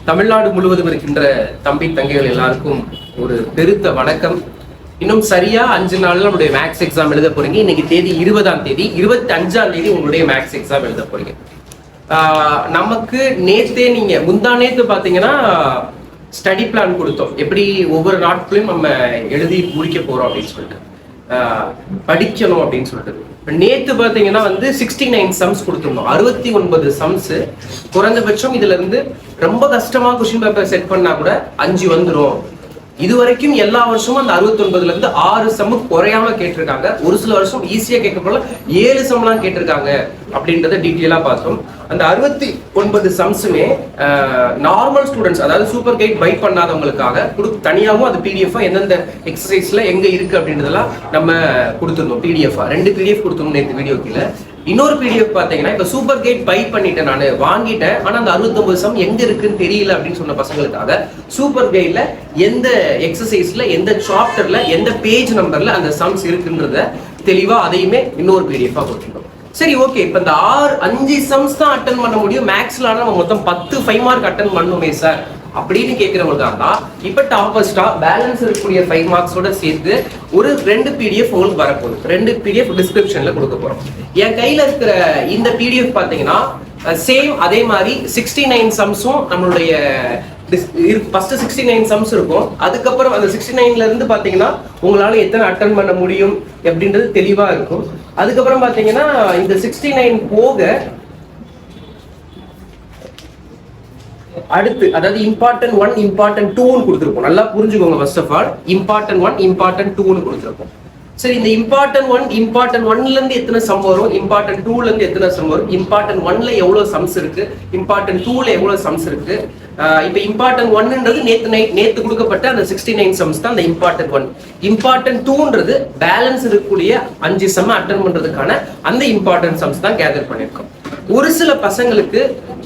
தமிழ்நாடு முழுவதும் இருக்கின்ற தம்பி தங்கைகள் எல்லாருக்கும் ஒரு பெருத்த வணக்கம். இன்னும் சரியா 5 நாள்ல நம்மளுடைய மேக்ஸ் எக்ஸாம் எழுத போறீங்க. இன்னைக்கு தேதி 20ஆம் தேதி, 25ஆம் தேதி உங்களுடைய மேக்ஸ் எக்ஸாம் எழுத போறீங்க. நமக்கு நேத்தே நீங்க முந்தா நேத்து பாத்தீங்கன்னா ஸ்டடி பிளான் கொடுத்தோம், எப்படி ஒவ்வொரு நாட்களையும் நம்ம எழுதி முடிக்க போறோம் அப்படின்னு சொல்லிட்டு, படிக்கணும் அப்படின்னு சொல்லிட்டு. நேத்து பாத்தீங்கன்னா 69 சம்ஸ் கொடுத்துருந்தோம். 69 சம்ஸ். குறைந்தபட்சம் இதுல இருந்து ரொம்ப கஷ்டமா கொஸ்டின் பேப்பர் செட் பண்ணா கூட 5 வந்துடும். இது வரைக்கும் எல்லா வருஷமும் அந்த 69ல இருந்து 6 சம் குறையாம கேட்டிருக்காங்க. ஒரு சில வருஷம் ஈஸியா கேட்க போல 7 சம்லாம் கேட்டிருக்காங்க அப்படின்றத டீட்டெயிலா பார்த்தோம். அந்த 69 சம்ஸுமே நார்மல் ஸ்டூடெண்ட்ஸ், அதாவது சூப்பர் கைட் பை பண்ணாதவங்களுக்காக தனியாகவும் அது பிடிஎஃப் எந்தெந்த எக்ஸசைஸ்ல எங்க இருக்கு அப்படின்றதெல்லாம் நம்ம கொடுத்துருந்தோம். பிடிஎஃப் 2 பிடிஎஃப் கொடுத்துருந்தோம் நேற்று வீடியோ கீழே. இன்னொரு பிடிஎஃப் பாத்தீங்கன்னா இப்ப சூப்பர் கைட் பை பண்ணிட்டேன், நான் வாங்கிட்டேன், ஆனா அந்த 69 சம் எங்க இருக்குன்னு தெரியல அப்படின்னு சொன்ன பசங்களுக்காக சூப்பர் கைட்ல எந்த எக்ஸசைஸ்ல எந்த சாப்டர்ல எந்த பேஜ் நம்பர்ல அந்த சம்ஸ் இருக்குன்றத தெளிவா அதையுமே இன்னொரு பிடிஎஃபா கொடுத்துருந்தோம். சரி, ஓகே. இப்ப இந்த 5 சம்ஸ் தான் அட்டன் பண்ண முடியும், மேக்ஸ்ல நம்ம மொத்தம் 10 5 மார்க் அட்டன் பண்ணுமே சார் அப்படின்னு கேட்கிறவங்களுக்காக தான் இப்ப டாப்பர்ஸ்டா பேலன்ஸ் இருக்கக்கூடிய 5 மார்க்ஸோட சேர்த்து ஒரு 2 பிடிஎஃப் உங்களுக்கு வரப்போகுது. 2 பிடிஎஃப் டிஸ்கிரிப்ஷன்ல கொடுக்க போறோம். என் கையில இருக்கிற இந்த பிடிஎஃப் பாத்தீங்கன்னா சேம் அதே மாதிரி 69 சம்ஸும் நம்மளுடைய ஃபர்ஸ்ட் 69 சம்ஸ் இருக்கும். அதுக்கப்புறம் அந்த 69ல இருந்து பாத்தீங்கன்னா உங்களால எத்தனை அட்டன் பண்ண முடியும் அப்படின்றது தெளிவா இருக்கும். அதுக்கப்புறம் பாத்தீங்கன்னா இந்த 69 போக அடுத்து, அதாவது இம்பார்ட்டன்ட் 1 இம்பார்ட்டன்ட் 2ன்னு கொடுத்துருப்போம். நல்லா புரிஞ்சுக்கோங்க. First of all important 1 important 2ன்னு கொடுத்துருப்போம். சரி, இந்த இம்பார்ட்டன்ட் 1 இம்பார்ட்டன்ட் 1ல இருந்து எத்தனை சம் வரும், இம்பார்ட்டன்ட் 2ல இருந்து எத்தனை சம் வரும், இம்பார்ட்டன்ட் 1ல எவ்வளவு சம்ஸ் இருக்கு, இம்பார்ட்டன்ட் 2ல எவ்வளவு சம்ஸ் இருக்கு. இப்ப இம்பார்ட்டன்ட் 1ன்றது நேத்து கொடுக்கப்பட்ட அந்த 69 சம்ஸ் தான் அந்த இம்பார்ட்டன்ட் 1. இம்பார்ட்டன்ட் 2ன்றது பேலன்ஸ் இருக்கக்கூடிய 5 சம் அட்டன் பண்றதுக்கான அந்த இம்பார்ட்டன்ட் சம்ஸ் தான் கேதர் பண்ணிருக்கோம். ஒரு சில பசங்களுக்கு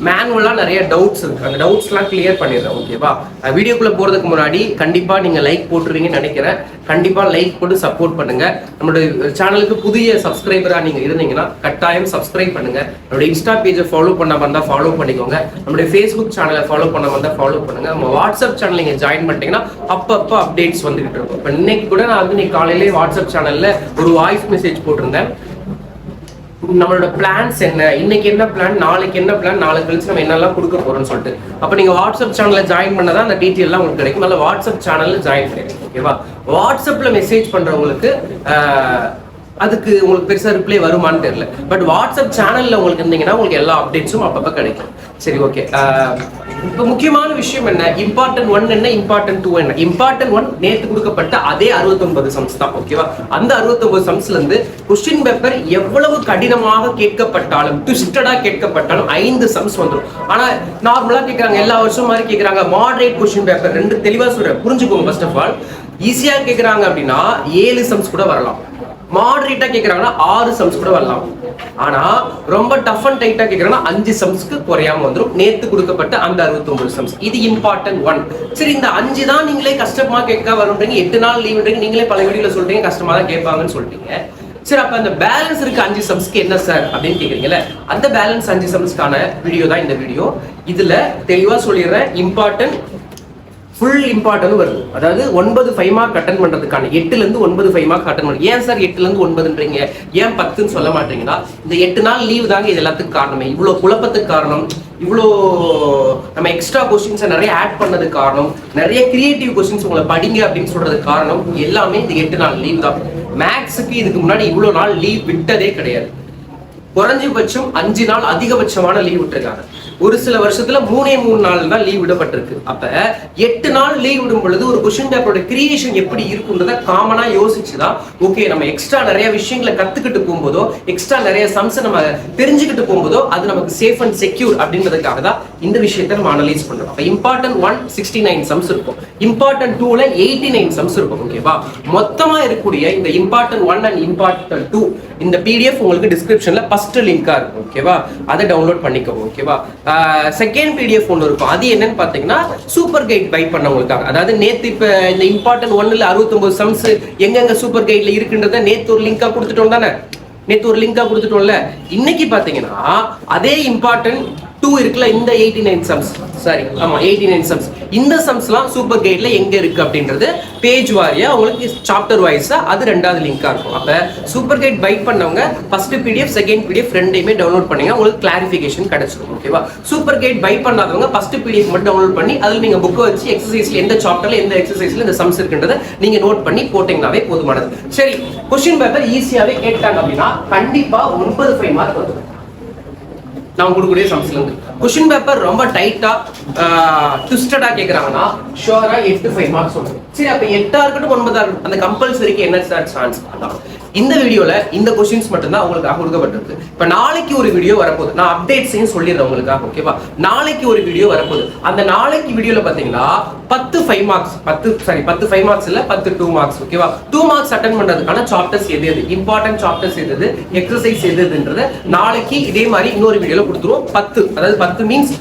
மேனுவலா நிறைய டவுட்ஸ் இருக்கு, அந்த டவுட்ஸ் எல்லாம் கிளியர் பண்ணிடுறேன். ஓகேவா? வீடியோக்குள்ள போறதுக்கு முன்னாடி கண்டிப்பா நீங்க லைக் போட்டுருவீங்கன்னு நினைக்கிறேன். கண்டிப்பா லைக் போட்டு சப்போர்ட் பண்ணுங்க. நம்மளுடைய சேனலுக்கு புதிய சப்ஸ்கிரைபரா நீங்க இருந்தீங்கன்னா கட்டாயம் சப்ஸ்கிரைப் பண்ணுங்க. நம்மளுடைய இன்ஸ்டா பேஜை ஃபாலோ பண்ண வந்தா ஃபாலோ பண்ணிக்கோங்க. நம்மளுடைய ஃபேஸ்புக் சேனலை ஃபாலோ பண்ண வந்தா ஃபாலோ பண்ணுங்க. நம்ம வாட்ஸ்அப் சேனல் நீங்க ஜாயின் பண்ணிட்டீங்கன்னா அப்பப்போ அப்டேட்ஸ் வந்துகிட்டு இருக்கும். இப்போ இன்னைக்கு கூட நான் இன்னைக்கு காலையிலேயே வாட்ஸ்அப் சேனல்ல ஒரு வாய்ஸ் மெசேஜ் போட்டிருந்தேன். நம்மளோட பிளான்ஸ் என்ன, இன்னைக்கு என்ன பிளான், நாளைக்கு என்ன பிளான், நாளைக்கு கழிச்சு நம்ம என்னெல்லாம் கொடுக்க போறோம்னு சொல்லிட்டு. அப்ப நீங்க வாட்ஸ்அப் சேனல்ல ஜாயின் பண்ணதான் அந்த டீட்டெயில் எல்லாம் உங்களுக்கு கிடைக்கும். அதனால வாட்ஸ்அப் சேனல்ல ஜாயின் பண்ணிடுங்க. ஓகேவா? வாட்ஸ்அப்ல மெசேஜ் பண்றவங்களுக்கு அதுக்கு உங்களுக்கு பெருசா ரிப்ளை வருமானு தெரியல. பட் வாட்ஸ்அப் சேனல்ல உங்களுக்கு இருந்தீங்கன்னா உங்களுக்கு எல்லா அப்டேட்ஸும் அப்பப்ப கிடைக்கும். சரி, ஓகே. இப்போ முக்கியமான விஷயம் என்ன, இம்பார்ட்டன்ட் 1 என்ன, இம்பார்ட்டன்ட் 2 என்ன. இம்பார்ட்டன்ட் 1 நேத்து கொடுக்கப்பட்ட அதே 69 சம்ஸ் தான். ஓகேவா? அந்த 69 சம்ஸ்ல இருந்து கொஸ்டின் பேப்பர் எவ்வளவு கடினமாக கேட்கப்பட்டாலும், ட்விஸ்டடா கேட்கப்பட்டாலும் 5 சம்ஸ் வந்துடும். ஆனா நார்மலா கேட்கறாங்க, எல்லா வருஷம் மாதிரி கேட்கறாங்க. மாடரேட் கொஸ்டின் பேப்பர் 2 தெளிவா சொல்றேன், புரிஞ்சுக்கோங்க. ஃபர்ஸ்ட் ஆஃப் ஆல் ஈஸியா கேட்கறாங்க அப்படின்னா 7 சம்ஸ் கூட வரலாம். மாடரேட்டா கேட்கறாங்கன்னா 6 சம்ஸ் கூட வரலாம். ஆனா ரொம்ப டஃப் அண்ட் டைட்டா கேட்கறாங்கன்னா 5 சம்ஸ்க்கு குறையாம வந்துடும். நேத்து கொடுக்கப்பட்ட அந்த 69 சம்ஸ். இது இம்பார்ட்டன்ட் 1. சரி, இந்த 5 தான் நீங்களே கஷ்டமா கேட்க வரும்ன்றீங்க. 8 நாள் லீவ்ன்றீங்க. நீங்களே பல வீடியோல சொல்றீங்க கஷ்டமா தான் கேட்பாங்கன்னு சொல்றீங்க. சரி, அப்ப அந்த பேலன்ஸ் இருக்கு 5 சம்ஸ்க்கு என்ன சார் அப்படின்னு கேக்குறீங்கல்ல, அந்த பேலன்ஸ் 5 சம்ஸ்க்கான வீடியோ தான் இந்த வீடியோ. இதுல தெளிவா சொல்லிடுறேன், இம்பார்ட்டன்ட் ஃபுல் இம்பார்ட்டன்ட் வருது. அதாவது 9 5 மார்க் அட்டன் பண்றதுக்கான 8ல இருந்து 9 5 மார்க் அட்டன் பண்ணுங்க. ஏன் சார் 8ல இருந்து 9ன்றீங்க, ஏன் 10ன்னு சொல்ல மாட்டீங்கன்னா, இந்த 8 நாள் லீவ் தாங்க இது எல்லாத்துக்கும் காரணமே. இவ்வளவு குழப்பத்துக்கு காரணம், இவ்வளோ நம்ம எக்ஸ்ட்ரா கொஸ்டின்ஸை நிறைய ஆட் பண்ணதுக்கு காரணம், நிறைய கிரியேட்டிவ் கொஸ்டின்ஸ் உங்களை படிங்க அப்படின்னு சொல்றதுக்கு காரணம் எல்லாமே இந்த 8 நாள் லீவ் தான். மேக்ஸுக்கு இதுக்கு முன்னாடி இவ்வளவு நாள் லீவ் விட்டதே கிடையாது. குறைஞ்சபட்சம் 5 நாள் அதிகபட்சமான லீவ் விட்டுருக்காங்க. ஒரு சில வருஷத்துல 3 நாள் தான் லீவ் விடப்பட்டிருக்கு. அப்ப 8 நாள் லீவ் விடும் பொழுது ஒரு கொஸ்டின் பேப்பரோட கிரியேஷன் எப்படி இருக்குன்றத காமனா யோசிச்சுதான், ஓகே நம்ம எக்ஸ்ட்ரா நிறைய விஷயங்களை கத்துக்கிட்டு போகும்போதோ, எக்ஸ்ட்ரா நிறைய சம்ஸ் நம்ம தெரிஞ்சுக்கிட்டு போகும்போதோ அது நமக்கு சேஃப் அண்ட் செக்யூர் அப்படின்றதுக்காக தான் இந்த விஷயத்தை நம்ம அனலைஸ் பண்றோம். அப்ப இம்பார்ட்டன்ட் 1 69 சம்ஸ் இருக்கும், இம்பார்ட்டன்ட் 2ல 89 சம்ஸ் இருக்கும். ஓகேவா? மொத்தமா இருக்கக்கூடிய இந்த இம்பார்ட்டன்ட் 1 அண்ட் இம்பார்ட்டன்ட் 2 இந்த பிடிஎஃப் உங்களுக்கு டிஸ்கிரிப்ஷன்ல ஃபர்ஸ்ட் லிங்கா இருக்கும். ஓகேவா? அதை டவுன்லோட் பண்ணிக்கோங்க. ஓகேவா? செகண்ட் பிடிஎஃப் ஒன்று இருக்கும். அது என்னன்னு பாத்தீங்கன்னா சூப்பர் கைட் பை பண்ணவங்களுக்காக. அதாவது நேத்து இப்ப இந்த இம்பார்ட்டன்ட் 1ல 69 சம்ஸ் எங்கெங்க சூப்பர் கைட்ல இருக்குன்றத நேத்து ஒரு லிங்கா கொடுத்துட்டோம் தானே. நேத்து ஒரு லிங்கா கொடுத்துட்டோம்ல. இன்னைக்கு பாத்தீங்கன்னா அதே இம்பார்ட்டன்ட் 2 இருக்குல்ல, இந்த 89 சம்ஸ், சாரி ஆமா 89 சம்ஸ், இந்த சம்ஸ்லாம் சூப்பர் கைட்ல எங்க இருக்கு அப்படின்றது பேஜ் வாரியா உங்களுக்கு சாப்டர் வைஸா அது ரெண்டாவது லிங்கா இருக்கும். அப்ப சூப்பர் கைட் பை பண்ணவங்க ஃபர்ஸ்ட் பிடிஎஃப் செகண்ட் பிடிஎஃப் ரெண்டையுமே டவுன்லோட் பண்ணீங்க, உங்களுக்கு கிளாரிஃபிகேஷன் கிடைச்சிடும். ஓகேவா? சூப்பர் கைட் பை பண்ணாதவங்க ஃபர்ஸ்ட் பிடிஎஃப் மட்டும் டவுன்லோட் பண்ணி அதுல நீங்க புக் வச்சு எக்ஸசைஸ்ல எந்த சாப்டர்ல எந்த எக்ஸசைஸ்ல இந்த சம்ஸ் இருக்குன்றத நீங்க நோட் பண்ணி போட்டீங்கன்னாவே போதுமானது. சரி, கொஸ்டின் பேப்பர் ஈஸியாவே கேட்டாங்க அப்படின்னா கண்டிப்பா 9 மார்க் வந்துடும். நான் கொடுக்கக்கூடிய சம்ஸ்ல இருந்து கொஸ்டின் பேப்பர் ரொம்ப டைட்டா ட்விஸ்டடா கேக்குறாங்கன்னா ஷூரா 8 மார்க்ஸ் வரும். சரி, அப்ப 8 இருக்கட்டும் 9 இருக்கட்டும், அந்த கம்பல்சரிக்கு என்ன சான்ஸ்? இந்த வீடியோல இந்த கொஸ்டின்ஸ் மட்டும் தான் உங்களுக்காக கொடுக்கப்பட்டிருக்கு. இப்ப நாளைக்கு ஒரு வீடியோ வரப்போகுது, நான் அப்டேட்ஸையும் சொல்லிடுறேன் உங்களுக்காக. ஓகேவா? நாளைக்கு ஒரு வீடியோ வரப்போகுது. அந்த நாளைக்கு வீடியோல பாத்தீங்கன்னா 10 5 மார்க்ஸ் 10 5 மார்க்ஸ் இல்ல 10 2 மார்க்ஸ். ஓகேவா? 2 மார்க்ஸ் அட்டெண்ட் பண்றதுக்கான சாப்டர்ஸ் எது இம்பார்ட்டன்ட் சாப்டர்ஸ் எது எக்ஸசைஸ் எதுன்றத நாளைக்கு இதே மாதிரி இன்னொரு வீடியோல கொடுத்துருவோம். 10 அதாவது 10 மீன்ஸ்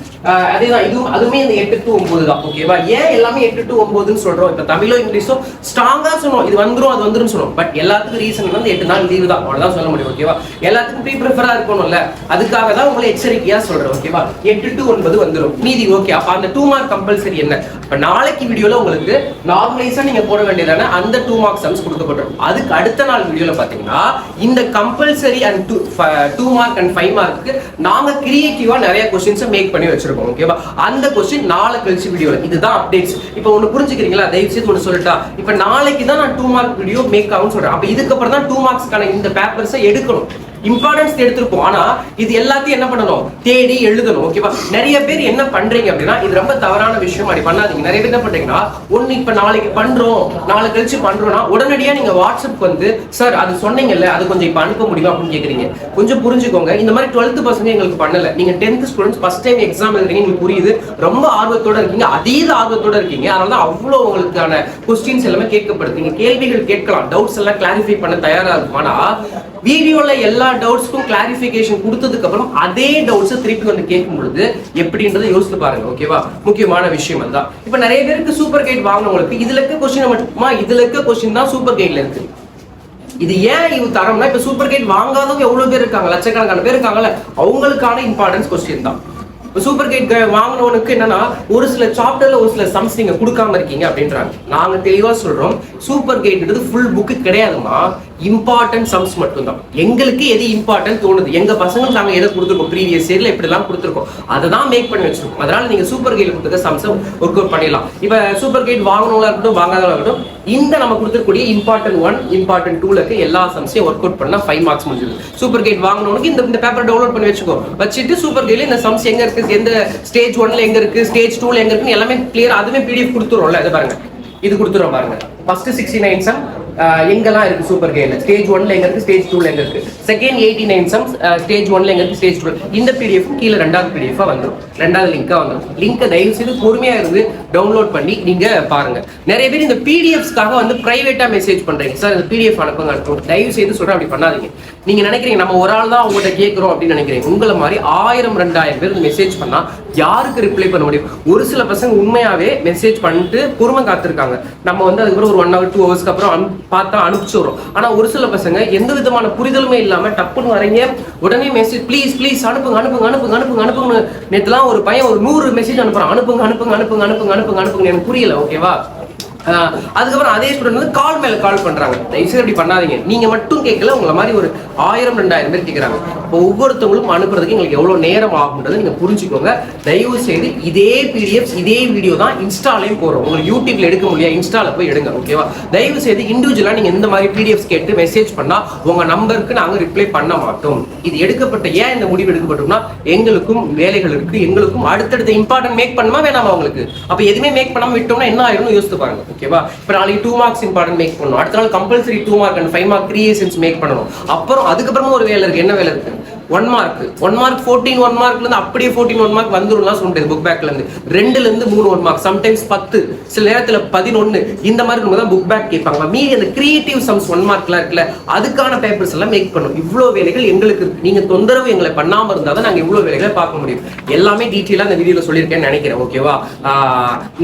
அதேதான், இதுவும் அதுவுமே இந்த 8 to 9 தான். ஓகேவா? ஏன் எல்லாமே 8 to 9ன்னு சொல்றோம்? இப்ப தமிழோ இங்கிலீஷோ ஸ்ட்ராங்கா சொன்னோம், இது வந்துரும் அது வந்துரும் சொன்னோம். பட் எல்லாத்துக்கும் ரீசன் வந்து 8 நாள் லீவு தான், அவ்வளவுதான் சொல்ல முடியும். ஓகேவா? எல்லாத்துக்கும் ப்ரீ ப்ரிஃபரா இருக்கணும்ல, அதுக்காக தான் உங்களை எச்சரிக்கையா சொல்றேன். ஓகேவா? 8 to 9 வந்துரும் மீதி. ஓகே, அப்ப அந்த 2 மார்க் கம்பல்சரி என்ன? இப்ப நாளைக்கு வீடியோல உங்களுக்கு நார்மலைஸா நீங்க போட வேண்டியதான அந்த 2 மார்க் சம்ஸ் கொடுக்கப்பட்டிருக்கும். அதுக்கு அடுத்த நாள் வீடியோல பாத்தீங்கன்னா இந்த compulsory and 2 mark and 5 mark நாங்க கிரியேட்டிவா நிறைய கொஸ்டின்ஸ் மேக் பண்ணி வச்சிருக்கோம். ஓகேவா? அந்த क्वेश्चन நாளை கழிச்சு வீடியோல இதுதான் அப்டேட்ஸ். இப்போ ஒன்னு புரிஞ்சுக்கிறீங்களா? தயவு செய்து ஒன்னு சொல்லட்டா, இப்போ நாளைக்கு தான் நான் 2 மார்க் வீடியோ மேக் ஆகும்னு சொல்றேன். அப்ப இதுக்கு அப்புறம் தான் 2 மார்க்ஸ்க்கான இந்த பேப்பர்ஸை எடுக்கணும். இம்பார்ட்டன்ஸ் எடுத்திருப்போம், ஆனா இது எல்லாத்தையும் என்ன பண்ணணும்? தேடி எழுதணும். ஓகேவா? நிறைய பேர் என்ன பண்றீங்க அப்படின்னா இது ரொம்ப தவறான விஷயம், அப்படி பண்ணாதீங்க. நிறைய பேர் என்ன பண்றீங்கன்னா ஒன்னு இப்ப நாளைக்கு பண்றோம் நாளை கழிச்சு பண்றோம்னா உடனடியா நீங்க வாட்ஸ்அப் வந்து சார் அது சொன்னீங்கல்ல அது கொஞ்சம் இப்ப அனுப்ப முடியுமா அப்படின்னு கேக்குறீங்க. கொஞ்சம் புரிஞ்சுக்கோங்க, இந்த மாதிரி 12th பசங்க எங்களுக்கு பண்ணல. நீங்க 10th students first time exam எழுதுறீங்க, உங்களுக்கு புரியுது, ரொம்ப ஆர்வத்தோட இருக்கீங்க, அதீத ஆர்வத்தோட இருக்கீங்க. அதனால தான் அவ்வளவு உங்களுக்கான கொஸ்டின்ஸ் எல்லாமே கேட்கப்படுத்தீங்க. கேள்விகள் கேட்கலாம், டவுட்ஸ் எல்லாம் கிளாரிஃபை பண்ண தயாரா இருக்கும். ஆனா வீடியோல எல்லா டவுட்ஸ்க்கும் கிளாரிஃபிகேஷன் கொடுத்ததுக்கு அப்புறம் அதே டவுட்ஸ் திருப்பி வந்து கேட்கும் பொழுது எப்படின்றத யோசித்து பாருங்க. ஓகேவா? முக்கியமான விஷயம் அதுதான். இப்ப நிறைய பேருக்கு சூப்பர் கைட் வாங்கினவங்களுக்கு இதுல இருக்க கொஸ்டின் மட்டுமா, இதுல இருக்க கொஸ்டின் தான் சூப்பர் கைட்ல இருக்கு. இது ஏன் இது தரம்னா, இப்ப சூப்பர் கைட் வாங்காதவங்க எவ்வளவு பேர் இருக்காங்க, லட்சக்கணக்கான பேர் இருக்காங்கல்ல, அவங்களுக்கான இம்பார்ட்டன்ஸ் கொஸ்டின் தான். சூப்பர் கைட் வாங்கினவனுக்கு என்னன்னா ஒரு சில சாப்டர்ல ஒரு சில சம்ஸ் நீங்க கொடுக்காம இருக்கீங்க அப்படின்றாங்க. நாங்க தெளிவா சொல்றோம், சூப்பர் கைட்ன்றது ஃபுல் புக்கு கிடையாதுமா, இம்பார்ட்டன்ட் சம்ஸ் மட்டும் தான். எங்களுக்கு எது இம்பார்ட்டன்ட் தோணுது, எங்க பசங்களுக்கு நாங்க எதை கொடுத்துருக்கோம், ப்ரீவியஸ் இயர்ல எப்படி எல்லாம் கொடுத்துருக்கோம், அதை தான் மேக் பண்ணி வச்சிருக்கோம். அதனால நீங்க சூப்பர் கைட்ல கொடுத்துருக்க சம்ஸ் ஒர்க் அவுட் பண்ணிடலாம். இப்ப சூப்பர் கைட் வாங்கினவங்களா இருக்கட்டும் வாங்காதவங்களா இருக்கட்டும், இந்த நம்ம கொடுத்துருக்கூடிய இம்பார்ட்டன்ட் 1 இம்பார்ட்டன்ட் 2ல இருக்க எல்லா சம்ஸையும் ஒர்க் அவுட் பண்ணா 5 மார்க்ஸ் முடிஞ்சது. சூப்பர் கைட் வாங்கினவனுக்கு இந்த பேப்பர் டவுன்லோட் பண்ணி வச்சுட்டு சூப்பர் கைட்ல இந்த சம்ஸ் எங்க இருக்கு, எந்த ஸ்டேஜ் 1ல எங்க இருக்கு, ஸ்டேஜ் 2ல எங்க இருக்குன்னு எல்லாமே கிளியர், அதுவே பிடிஎஃப் கொடுத்துறோம்ல. இது பாருங்க, இது கொடுத்துறோம் பாருங்க. ஃபர்ஸ்ட் 69 சம் எங்கெல்லாம் இருக்கு சூப்பர் கைட்ல, ஸ்டேஜ் 1ல எங்க இருக்கு, ஸ்டேஜ் 2ல எங்க இருக்கு, செகண்ட் 89 சம்ஸ் ஸ்டேஜ் 1ல எங்க இருக்கு, ஸ்டேஜ் 2ல. இந்த பிடிஎஃப் கீழ ரெண்டாவது பிடிஎஃப் வந்துரும், ரெண்டாவது லிங்கா வந்துரும். லிங்கை தயவு செய்து பொறுமையா இருந்து டவுன்லோட் பண்ணி நீங்க பாருங்க. நிறைய பேர் இந்த பிடிஎஃப்ஸ்க்காக வந்து பிரைவேட்டா மெசேஜ் பண்றீங்க, சார் இந்த பிடிஎஃப் அனுப்புங்க அனுப்புங்க. தயவு செய்து சொல்றேன், அப்படி பண்ணாதீங்க. நீங்க நினைக்கிறீங்க நம்ம ஒரு ஆள் தான் உங்கள்கிட்ட கேட்கிறோம் அப்படின்னு நினைக்கிறீங்க. உங்களை மாதிரி 1000 2000 பேர் மெசேஜ் பண்ணா யாருக்கு ரிப்ளை பண்ண முடியும்? ஒரு சில பசங்க உண்மையாவே மெசேஜ் பண்ணிட்டு பொறுமை காத்திருக்காங்க. நம்ம வந்து அதுக்கப்புறம் ஒரு 1 hour 2 hours அப்புறம் பார்த்தா அனுப்பிச்சுடுறோம். ஆனா ஒரு சில பசங்க எந்த விதமான புரிதலுமே இல்லாம டப்புன்னு வரீங்க, உடனே மெசேஜ் ப்ளீஸ் ப்ளீஸ் அனுப்புங்க அனுப்புங்க அனுப்புங்க அனுப்புங்க அனுப்புங்க. நேற்றுலாம் ஒரு பையன் ஒரு 100 மெசேஜ் அனுப்புறான், அனுப்புங்க அனுப்புங்க அனுப்புங்க அனுப்புங்க அனுப்புங்க அனுப்புங்க. எனக்கு புரியல. ஓகேவா? அதுக்கப்புறம் அதே ஸ்டூடெண்ட் வந்து கால் மேல கால் பண்றாங்க. தயவுசெய்து அப்படி பண்ணாதீங்க. நீங்க மட்டும் கேட்கல, உங்களை மாதிரி ஒரு 1000 2000 பேர் கேட்கறாங்க. இப்போ ஒவ்வொருத்தவங்களும் அனுப்புறதுக்கு எங்களுக்கு எவ்வளவு நேரம் ஆகும்ன்றதை நீங்க புரிஞ்சுக்கோங்க. தயவு செய்து இதே பிடிஎஃப் இதே வீடியோ தான் இன்ஸ்டாலையும் போறோம். உங்களுக்கு யூடியூப்ல எடுக்க முடியாது, இன்ஸ்டால போய் எடுங்க. ஓகேவா? தயவு செய்து இண்டிவிஜுவலா நீங்க இந்த மாதிரி பிடிஎஃப்ஸ் கேட்டு மெசேஜ் பண்ணா உங்க நம்பருக்கு நாங்க ரிப்ளை பண்ண மாட்டோம். இது எடுக்கப்பட்ட ஏன் இந்த முடிவு எடுக்கப்பட்டோம்னா, எங்களுக்கும் வேலைகள் இருக்கு, எங்களுக்கும் அடுத்தடுத்த இம்பார்ட்டன்ட் மேக் பண்ணுமா வேணாமா உங்களுக்கு? அப்ப எதுவுமே மேக் பண்ணாம விட்டோம்னா என்ன ஆயிரும் யோசித்து பாருங்க. ஓகேவா? இப்போ நாளைக்கு 2 மார்க்ஸ் இம்பார்ட்டன்ட் மேக் பண்ணணும், அடுத்த நாள் compulsory 2 mark and 5 mark creations make பண்ணணும். அப்புறம் அதுக்கப்புறமா ஒரு வேலை இருக்கு. என்ன வேலை இருக்கு? 1 மார்க் 14 1 மார்க்ல இருந்து அப்படியே 14 1 மார்க் வந்துரும்லாம் சொல்லிட்டு புக் பேக்ல இருந்து 2ல இருந்து 3 1 மார்க், சம்டைம்ஸ் 10, சில நேரத்துல 11 இந்த மாதிரி நம்ம தான் புக் பேக் கேட்பாங்க. மீதி அந்த கிரியேட்டிவ் சம்ஸ் 1 மார்க்லாம் இருக்குல்ல, அதுக்கான பேப்பர்ஸ் எல்லாம் மேக் பண்ணும். இவ்வளோ வேலைகள் எங்களுக்கு இருக்கு. நீங்க தொந்தரவு எங்களை பண்ணாம இருந்தா தான் நாங்க இவ்வளோ வேலைகளை பார்க்க முடியும். எல்லாமே டீட்டெயிலா இந்த வீடியோல சொல்லியிருக்கேன்னு நினைக்கிறேன். ஓகேவா?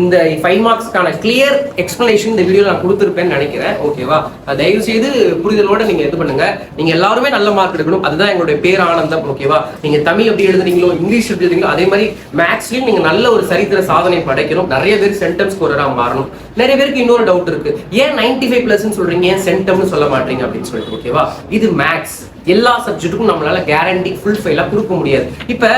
இந்த 5 மார்க்ஸ்க்கான கிளியர் எக்ஸ்பிளனேஷன் இந்த வீடியோல நான் கொடுத்துருப்பேன்னு நினைக்கிறேன். ஓகேவா? தயவு செய்து புரிதலோட நீங்க இது பண்ணுங்க. நீங்க எல்லாருமே நல்ல மார்க் எடுக்கணும், அதுதான் எங்களுடைய பேரான விவேகானந்தம், ஓகேவா? நீங்க தமிழ் எப்படி எழுதுறீங்களோ, இங்கிலீஷ் எப்படி எழுதுறீங்களோ, அதே மாதிரி மேக்ஸ்லயும் நீங்க நல்ல ஒரு சரித்திர சாதனை படைக்கணும். நிறைய பேர் சென்டம் ஸ்கோரரா மாறணும். நிறைய பேருக்கு இன்னொரு டவுட் இருக்கு, ஏன் 95+ சொல்றீங்க, ஏன் சென்டம்னு சொல்ல மாட்டீங்க அப்படின்னு சொல்லிட்டு, ஓகேவா? இது மேக்ஸ், எல்லா சப்ஜெக்ட்டுக்கும் நம்மளால கேரண்டி ஃபுல் ஃபைலா கொடுக்க முடியாது. இப்ப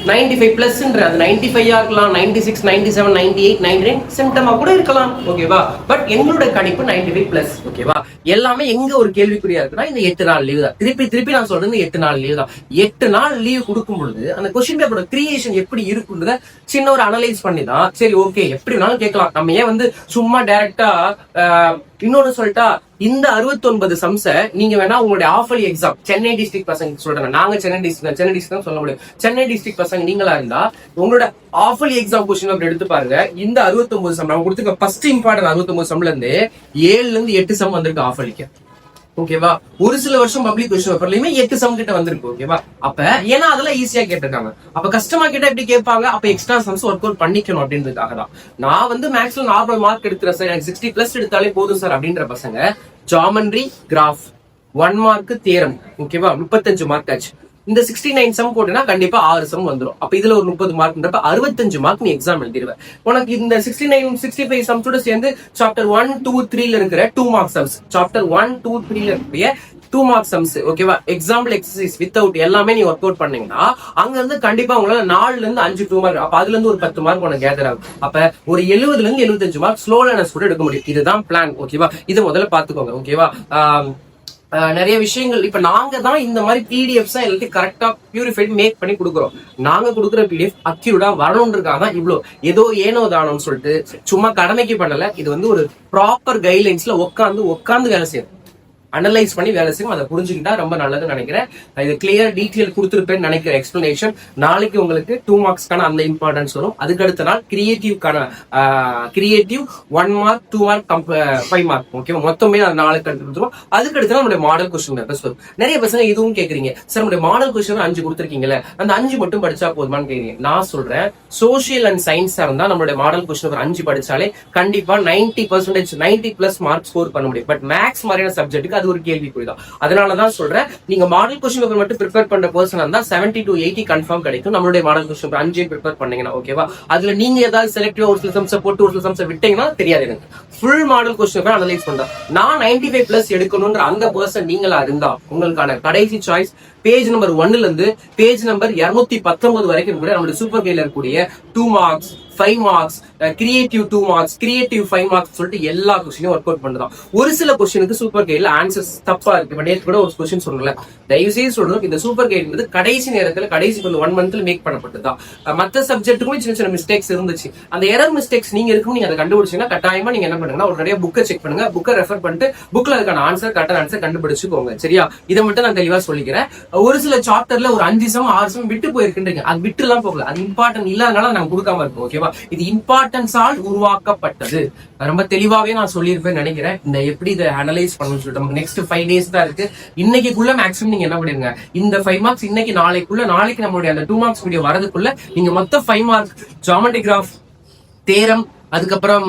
95+ன்ற அது 95 இருக்கலாம், 96, 97, 98, 99 சென்டமா கூட இருக்கலாம், ஓகேவா? பட் எங்களோட கணிப்பு 95+, ஓகேவா? எல்லாமே எங்க ஒரு கேள்விக்குறியா இருக்குன்னா இந்த 8 நாள் லீவ் தான். திருப்பி நான் சொல்றது 8 நாள் லீவ் தான். 8 நாள் லீவ் கொடுக்கும் பொழுது அந்த கொஸ்டின் பேப்பரோட கிரியேஷன் எப்படி இருக்குன்றத சின்ன ஒரு அனலைஸ் பண்ணி தான் சரி ஓகே எப்படி வேணாலும் கேட்கலாம். நம்ம ஏன் வந்து சும்மா டைரக்டா இன்னொன்னு சொல்லிட்டா, இந்த 69 சம்ஸ நீங்க வேணா உங்களுடைய ஆஃபலி எக்ஸாம் சென்னை டிஸ்ட்ரிக்ட் பசங்க சொல்றாங்க, நாங்க சென்னை டிஸ்ட்ரிக்ட் தான் சொல்ல முடியும். சென்னை டிஸ்ட்ரிக்ட் பசங்க நீங்களா இருந்தா உங்களோட ஆஃபலி எக்ஸாம் கொஸ்டின் அப்படி எடுத்து பாருங்க. இந்த 69 சம் நம்ம கொடுத்துருக்க ஃபர்ஸ்ட் இம்பார்ட்டன்ட் 69 சம்ல இருந்து 7ல இருந்து 8 சம் வந்திருக்கு ஆஃபலிக்கு, ஓகேவா? ஒரு சில வருஷம் பப்ளிக் கொஸ்டின் பேப்பர்லயுமே 8 சம் கிட்ட வந்திருக்கு, ஓகேவா? அப்ப ஏன்னா அதெல்லாம் ஈஸியா கேட்டிருக்காங்க. அப்ப கஷ்டமா கேட்டா எப்படி கேட்பாங்க? அப்ப எக்ஸ்ட்ரா சம்ஸ் ஒர்க் அவுட் பண்ணிக்கணும் அப்படின்றதுக்காக தான். நான் வந்து மேக்ஸ்ல நார்மல் மார்க் எடுக்கிறேன் சார், எனக்கு 60+ எடுத்தாலே போதும் சார் அப்படின்ற பசங்க ஜாமெண்ட்ரி, கிராஃப் 1 மார்க், தியரம், ஓகேவா? 35 மார்க் ஆச்சு. இந்த 69 சம் போட்டுனா கண்டிப்பா 6 சம் வந்துடும். அப்ப இதுல ஒரு 30 மார்க்ன்றப்ப 65 மார்க் நீ எக்ஸாம் எழுதிடுவேன். உனக்கு இந்த 69, 65 சம்ஸோட சேர்ந்து சாப்டர் 1, 2, 3ல இருக்கிற 2 மார்க் சம்ஸ், சாப்டர் 1, 2, 3ல இருக்கிற 2 மார்க் சம்ஸ், ஓகேவா? எக்ஸாம்பிள் எக்ஸசைஸ் வித்அவுட் எல்லாமே நீ ஒர்க் அவுட் பண்ணீங்கன்னா அங்க இருந்து கண்டிப்பா உங்களால 4ல இருந்து 5 2 மார்க், அப்ப அதுல இருந்து ஒரு 10 மார்க் உனக்கு கேதர் ஆகும். அப்ப ஒரு 70ல இருந்து 75 மார்க் ஸ்லோ லேர்னர்ஸ் கூட எடுக்க முடியும். இதுதான் பிளான், ஓகேவா? இதை முதல்ல பாத்துக்கோங்க, ஓகேவா? நிறைய விஷயங்கள் இப்ப நாங்க தான் இந்த மாதிரி பிடிஎஃப்ஸ் எல்லாத்தையும் கரெக்டா பியூரிஃபைட் மேக் பண்ணி கொடுக்குறோம். நாங்க கொடுக்குற பிடிஎஃப் அக்யூரேட்டா வரணும்ன்றதுக்காக இவ்வளவு ஏதோ ஏனோ தானோன்னு சொல்லிட்டு சும்மா கடமைக்கு பண்ணல. இது வந்து ஒரு ப்ராப்பர் கைட்லைன்ஸ்ல உட்காந்து வேலை செய்யும், அனலைஸ் பண்ணி வேலை செய்யும். அதை புரிஞ்சுக்கிட்டா ரொம்ப நல்லதுன்னு நினைக்கிறேன். இது கிளியர் டீட்டெயில் கொடுத்துருப்பேன்னு நினைக்கிற எக்ஸ்பிளனேஷன். நாளைக்கு உங்களுக்கு 2 மார்க்ஸ்க்கான அந்த இம்பார்ட்டன்ஸ் வரும். அதுக்கு அடுத்த நாள் creative 1 mark, 2 mark, 5 mark, okay? மொத்தமே அது 4 கொடுத்துரும். அதுக்கு அடுத்த நம்மளுடைய மாடல் கொஸ்டின் பேப்பர்ஸ் வரும். நிறைய பசங்க இதுவும் கேட்கறீங்க, சார் நம்மளுடைய மாடல் கொஸ்டின் 5 கொடுத்துருக்கீங்களே, அந்த 5 மட்டும் படிச்சா போதுமான்னு கேட்கறீங்க. நான் சொல்றேன், சோசியல் அண்ட் சயின்ஸா இருந்தா நம்மளுடைய மாடல் கொஸ்டின் பேப்பர் 5 படிச்சாலே கண்டிப்பா 90% 90+ மார்க் ஸ்கோர் பண்ண முடியும். பட் மேக்ஸ் மாதிரியான சப்ஜெக்ட்டுக்கு ஒரு கேள்விக்குறிதான். அதனாலதான் சொல்றேன், நீங்க மாடல் கொஸ்டின் பேப்பர் மட்டும் ப்ரிப்பேர் பண்ற பர்சன் இருந்தா 70 to 80 கன்ஃபார்ம் கிடைக்கும். நம்மளுடைய மாடல் கொஸ்டின் பேப்பர் 5 ப்ரிப்பேர் பண்ணீங்கன்னா, ஓகேவா? அதுல நீங்க ஏதாவது செலக்டிவா ஒரு சில சம்ஸ் போட்டு ஒரு சில சம்ஸ் விட்டீங்கன்னா தெரியாது எனக்கு. Full model question paper analyse பண்றேன். நான் 95+ எடுக்கணும்ன்ற அந்த பர்சன் நீங்களா இருந்தா உங்களுக்கான கடைசி சாய்ஸ் பேஜ் நம்பர் 1ல இருந்து பேஜ் நம்பர் 219 வரைக்கும் கூட நம்மளுடைய சூப்பர் கைல இருக்கக்கூடிய 2 marks, 5 marks, creative 2 marks, creative 5 marks சொல்லிட்டு எல்லா கொஸ்டினும் ஒர்க் அவுட் பண்றோம். ஒரு சில கொஸ்டினுக்கு சூப்பர் கைட்ல ஆன்சர்ஸ் தப்பா இருக்கு. இப்ப நேற்று கூட ஒரு கொஸ்டின் சொன்னல, தயவு செய்து சொல்றோம், இந்த சூப்பர் கைட் கடைசி நேரத்துல கடைசி 1 மந்த்ல மேக் பண்ணப்பட்டதுதான். மற்ற சப்ஜெக்ட்டுக்கும் சின்ன சின்ன மிஸ்டேக்ஸ் இருந்துச்சு. அந்த எரர் மிஸ்டேக்ஸ் நீங்க இருக்கும், நீங்க அதை கண்டுபிடிச்சீங்கன்னா கட்டாயமா நீங்க என்ன பண்ணுங்கன்னா ஒரு நிறைய புக்கை செக் பண்ணுங்க, புக்கை ரெஃபர் பண்ணிட்டு புக்ல அதுக்கான ஆன்சர் கரெக்டான ஆன்சர் கண்டுபிடிச்சுக்கோங்க, சரியா? இதை மட்டும் நான் தெளிவா சொல்லிக்கிறேன். ஒரு சில சாப்டர்ல ஒரு 5 சம் 6 சம் விட்டு போயிருக்குன்றீங்க, அது விட்டு எல்லாம் போகல, அது இம்பார்ட்டன்ட் இல்லாதனால நாங்க கொடுக்காம இருக்கோம், ஓகேவா? இது இம்பார்ட்டன்ஸால் உருவாக்கப்பட்டது. ரொம்ப தெளிவாவே நான் சொல்லியிருப்பேன் நினைக்கிறேன். இந்த எப்படி இதை அனலைஸ் பண்ணணும்னு சொல்லிட்டு நமக்கு நெக்ஸ்ட் 5 days தான் இருக்கு. இன்னைக்குள்ள மேக்ஸிமம் நீங்க என்ன பண்ணிருங்க, இந்த 5 மார்க்ஸ் இன்னைக்கு நாளைக்கு நம்மளுடைய அந்த 2 மார்க்ஸ் வீடியோ வரதுக்குள்ள நீங்க மொத்தம் 5 மார்க்ஸ் ஜியோமெட்ரி, கிராஃப், தேரம், அதுக்கப்புறம்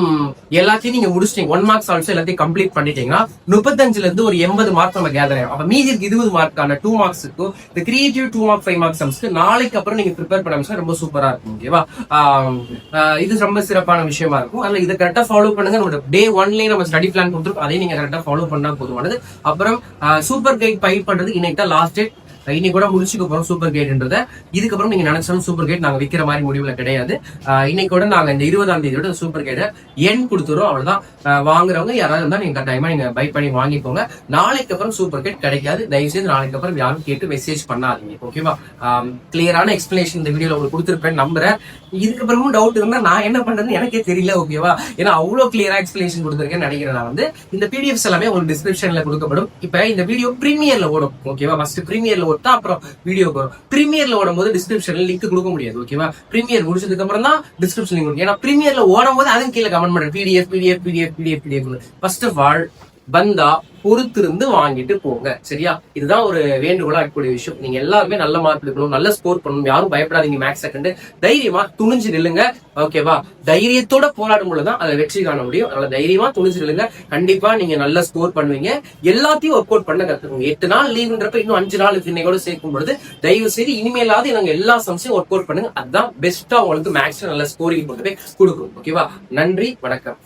எல்லாத்தையும் நீங்க முடிச்சிட்டீங்க. 1 மார்க்ஸ் ஆல்சோ எல்லாத்தையும் கம்ப்ளீட் பண்ணிட்டீங்கன்னா 35ல இருந்து ஒரு 80 மார்க் நம்ம கேதர் ஆகும். அப்ப மீதி 20 மார்க்கான 2 மார்க்ஸுக்கும் இந்த கிரியேட்டிவ் 2 மார்க் 5 மார்க் சம்ஸ்க்கு நாளைக்கு அப்புறம் நீங்க ப்ரிப்பேர் பண்ண ரொம்ப சூப்பரா இருக்கும், ஓகேவா? இது ரொம்ப சிறப்பான விஷயமா இருக்கும். அதனால இதை கரெக்டா ஃபாலோ பண்ணுங்க. நம்ம டே 1லயே நம்ம ஸ்டடி பிளான் கொடுத்துருக்கோம், அதையும் நீங்க கரெக்டா ஃபாலோ பண்ணா போதுமானது. அப்புறம் சூப்பர் கைட் பைட் பண்றது இன்னைக்கு தான் லாஸ்ட் டேட். இன்னைக்கு கூட முடிச்சுக்க போறோம் சூப்பர் கைட்ன்றத. இதுக்கப்புறம் நீங்க நினைச்சாலும் சூப்பர் கைட் நாங்க விற்கிற மாதிரி முடிவுல கிடையாது. இன்னைக்கு கூட நாங்க இந்த 20ஆம் தேதியோட சூப்பர் கைட எண் கொடுத்துறோம், அவ்வளவுதான். வாங்குறவங்க யாராவது இருந்தா நீங்க கட்டாயமா நீங்க பை பண்ணி வாங்கிக்கோங்க. நாளைக்கு அப்புறம் சூப்பர் கைட் கிடைக்காது. தயவுசெய்து நாளைக்கு அப்புறம் யாரும் கேட்டு மெசேஜ் பண்ணாதீங்க, ஓகேவா? கிளியரான எக்ஸ்பிளனேஷன் இந்த வீடியோல உங்களுக்கு கொடுத்துருப்பேன் நம்புறேன். இதுக்கப்புறமும் டவுட் இருந்தா நான் என்ன பண்றதுன்னு எனக்கே தெரியல, ஓகேவா? ஏன்னா அவ்வளவு கிளியரா எக்ஸ்பிளனேஷன் கொடுத்துருக்கேன்னு நினைக்கிறேன். நான் வந்து இந்த பிடிஎஃப்ஸ் எல்லாமே உங்களுக்கு டிஸ்கிரிப்ஷன்ல கொடுக்கப்படும். இப்ப இந்த வீடியோ பிரீமியர்ல ஓடும், ஓகேவா? ஃபர்ஸ்ட் பிரீமியர்ல ஓட்டா அப்புறம் வீடியோ வரும். பிரீமியர்ல ஓடும் போது டிஸ்கிரிப்ஷன்ல லிங்க் கொடுக்க முடியாது, ஓகேவா? பிரீமியர் முடிச்சதுக்கு அப்புறம் தான் டிஸ்கிரிப்ஷன் லிங்க். ஏன்னா பிரீமியர்ல ஓடும் போது அதுவும் கீழே கமெண்ட் பண்ணுறேன், பிடிஎஃப். ஃபர்ஸ்ட் ஆஃப் ஆல் வந்தா பொறுத்திருந்து வாங்கிட்டு போங்க. சரியா? இதுதான் ஒரு வேண்டுகோளா இருக்கக்கூடிய விஷயம். நீங்க எல்லாருமே நல்ல மார்க் எடுக்கணும், நல்ல ஸ்கோர் பண்ணணும். யாரும் பயப்படாதீங்க. மேக்ஸ் செகண்ட் தைரியமா துணிஞ்சு நில்லுங்க. ஓகேவா? தைரியத்தோட போராடும் பொழுதுதான் அதை வெற்றி காண முடியும். அதனால தைரியமா துணிஞ்சு நில்லுங்க. கண்டிப்பா நீங்க நல்ல ஸ்கோர் பண்ணுவீங்க. எல்லாத்தையும் ஒர்க் அவுட் பண்ண கத்துக்கோங்க. 8 நாள் லீவுன்றப்ப இன்னும் 5 நாள் இன்னையோட சேர்க்கும் பொழுது தயவு செய்து இனிமேலாவது நாங்க எல்லா சம்ஸையும் ஒர்க் அவுட் பண்ணுங்க. அதுதான் பெஸ்டா உங்களுக்கு மேக்ஸ் நல்ல ஸ்கோரிங் கொண்டு போய் கொடுக்கும். ஓகேவா? நன்றி, வணக்கம்.